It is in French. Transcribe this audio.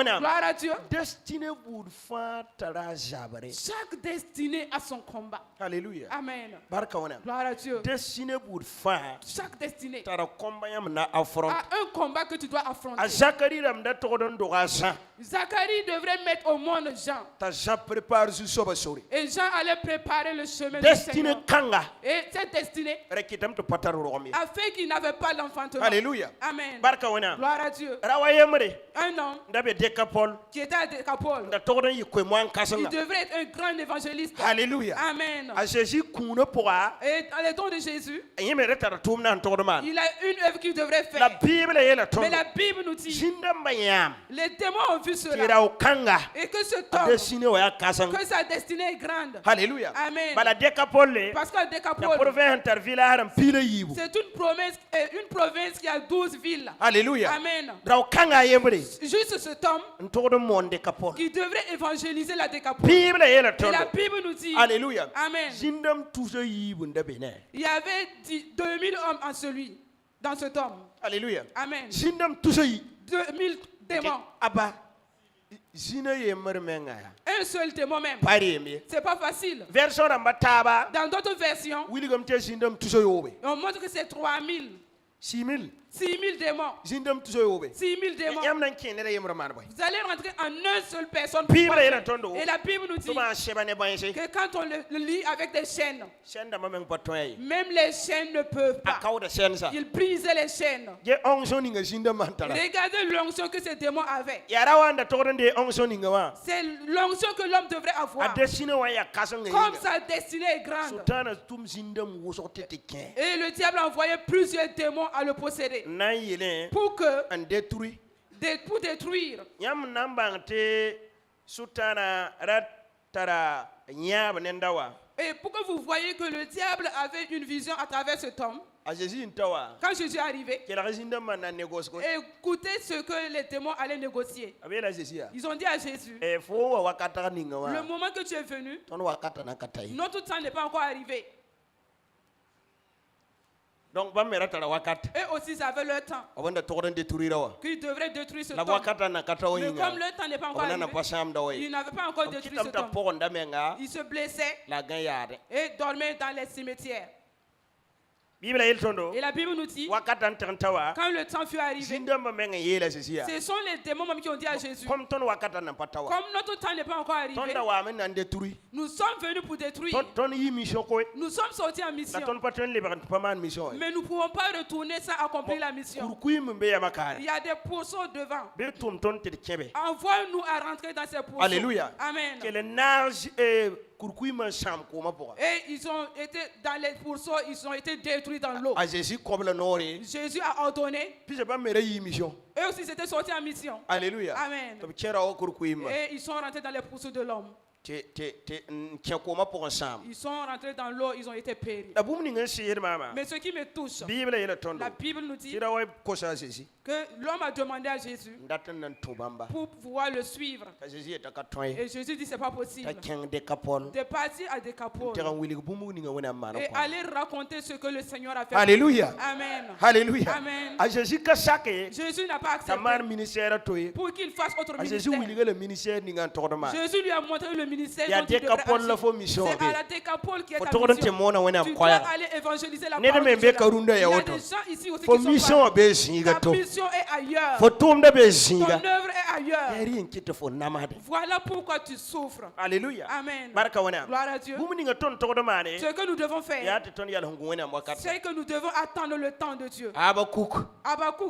Gloire à Dieu. Destiny would find tara jabare. Chaque destinée a son combat. Hallelujah. Amen. Barka wana. Gloire à Dieu. Destiny would find Chaque destinée tara combat yam na affront. a un combat que tu dois A affronter. Zacharie ram da togodon do Jean. Zacharie devrait mettre au monde Jean. Ta Jean prépare zu soba sori. Et Jean allait préparer le chemin du Destiny Seigneur. kanga. Et cette destinée Rekitam to pataru romi. a fait qu'il n'avait pas l'enfantement. Alléluia. Amen. Barka wana. Gloire à Dieu. Rawayemre. Un homme Ndabe Decapol. qui était à Décapole, Da togodon yikwe mwan il kasanga. devrait être un grand évangéliste. Alléluia. Amen. A Jésus kuno pourra. Et dans les dons de Jésus, Yemere tara tumna togodoman. il a une œuvre qu'il devrait La faire. Bible est la Mais tombe. la Bible nous dit, Jinda mayam. les démons ont vu cela. Kira okanga. Et que cet homme, Destiny wa kasanga. que sa destinée est grande. Alléluia. Amen. Bala Decapol. Parce qu'à La Décapole, province interville haram pile yibu. c'est une province qui a 12 villes. Alléluia. Amen. Raukanga yemre. Juste cet homme Ntogodo mon Decapol. qui devrait évangéliser la Décapole. Bible est la Et tombe. la Bible nous dit, Alléluia. Amen. Jindam tuzo yibu ndabene. Il y avait 2000 hommes en dans cet homme. Alléluia. Amen. Jindam tuzo yi. 2000 démons. Aba. Jina yemre menga. Un seul démon même. Pari yemye. C'est pas facile. Version rambataba. Dans d'autres versions, William te jindam tuzo yobe. on montre que c'est 3000. 6000. 6000 démons. Jindam tuzo yobe. 6000 démons. Yam nan kenere yemre man boy. Vous allez rentrer en une seule personne. Bible est la tombe. Et la Bible nous dit Tuma shebane banse. que quand on le lit avec des chaînes, Shenda mameng patoy. même les chaînes ne peuvent pas. Akaw de sensa. Ils brisaient les chaînes. Je onction ninga jindam mantala. Regardez l'onction que ces démons avaient. Yarawanda togodo de onction ninga wa. C'est l'onction que l'homme devrait A avoir. destiny wa ya kasanga Comme yinga. sa destinée est grande. Sultana tum jindam wosote te ken. Et le diable a envoyé plusieurs démons à le posséder. Na yele Pour que, and détruit. pour détruire. Yam nambang te sultana ratara nyab nendawa. Et pour que vous voyez que le diable avait une vision à travers cet homme. A Jésus ntawa. Quand Jésus est arrivé, Kela jindam man na négoce ko. écoutez ce que les démons allaient négocier. Abela Jésus ya. Ils ont dit à Jésus, E fo wa wakata ninga le wa. moment que tu es venu, Ton wakata na katai. notre temps n'est pas encore arrivé. Donc ba mera tara wakata. Eux aussi, ils avaient leur temps. Abanda togodo détruire wa. Qu'ils devraient détruire ce La temps. wakata na kata Mais yinga. comme leur temps n'est pas encore Abanda na arrivé, pasam da ils way. n'avaient pas encore détruit Kitam cet ta homme. pogon da menga. Ils se blessaient La gan yade. et dormaient dans les cimetières. Bible est tondo. Et la Bible nous dit, Wakata ntantawa. quand le temps fut arrivé, Jindam menga yela Jésus ya. ce sont les démons même qui ont dit à Jésus, Comme ton wakata na patawa. comme notre temps n'est pas encore arrivé, Ton wa men nan détruit. nous sommes venus pour détruire. Ton yi mission ko. Nous sommes sortis en La mission. ton patron libre pas man mission. Mais nous ne pouvons pas retourner sans accomplir la mission. Kurkuy mbe ya makare. Il y a des pourceaux devant. Be tum ton te kebe. Envoie-nous à rentrer dans ces pourceaux. Alléluia. Amen. Que le nage et kurkuy man cham ko ma poa. Et ils ont été dans les pourceaux, ils ont été détruits dans l'eau. A Jésus comme le nori. Jésus a ordonné. Puis je pas mere yi mission. Eux aussi s'étaient sortis en mission. Alléluia. Amen. To kera o kurkuy ma. Et ils sont rentrés dans les pourceaux de l'homme. Te ko ma pour cham. Ils sont rentrés dans l'eau, ils ont été péris. La bum ni ngan shir mama. Mais ce qui me touche, Bible est le tondo. la Bible nous dit Kira wa ko sa Jésus. que l'homme a demandé à Jésus Ndatan nan tubamba. pour pouvoir le suivre. Ka Jésus est ka toy. Et Jésus dit c'est pas Ta possible ken de kapol. de partir à Décapole Te ran wili bumu ni nga wona mana et ko. aller raconter ce que le Seigneur a fait. Alléluia. Amen. Alléluia. Amen. A Jésus ka sake. Jésus n'a pas accepté Tamar ministère toy. pour qu'il fasse autre A Jésus ministère. wili le ministère ni nga tordoma. Jésus lui a montré le ministère Ya dont il devrait Décapole la agir. fo mission. C'est à la Décapole qui est Fo ta tordon te mission. mona wona Tu dois kwaya. aller évangéliser la Ne parole me de be Dieu. karunda Il y ya a woto. des gens ici aussi Fo qui sont mission pas. be singa La to. mission est ailleurs. Fo tumda be Ton singa. œuvre est ailleurs. Eri nkite fo namade. Voilà pourquoi tu souffres. Alléluia. Amen. Baraka wona. Gloire à Dieu. Bumu ni nga ton tordoma ne. Ce que nous devons Ya faire, te ton yalla hungu wona mwakata. c'est que nous devons attendre le temps de Dieu. Aba kuk. Habakkuk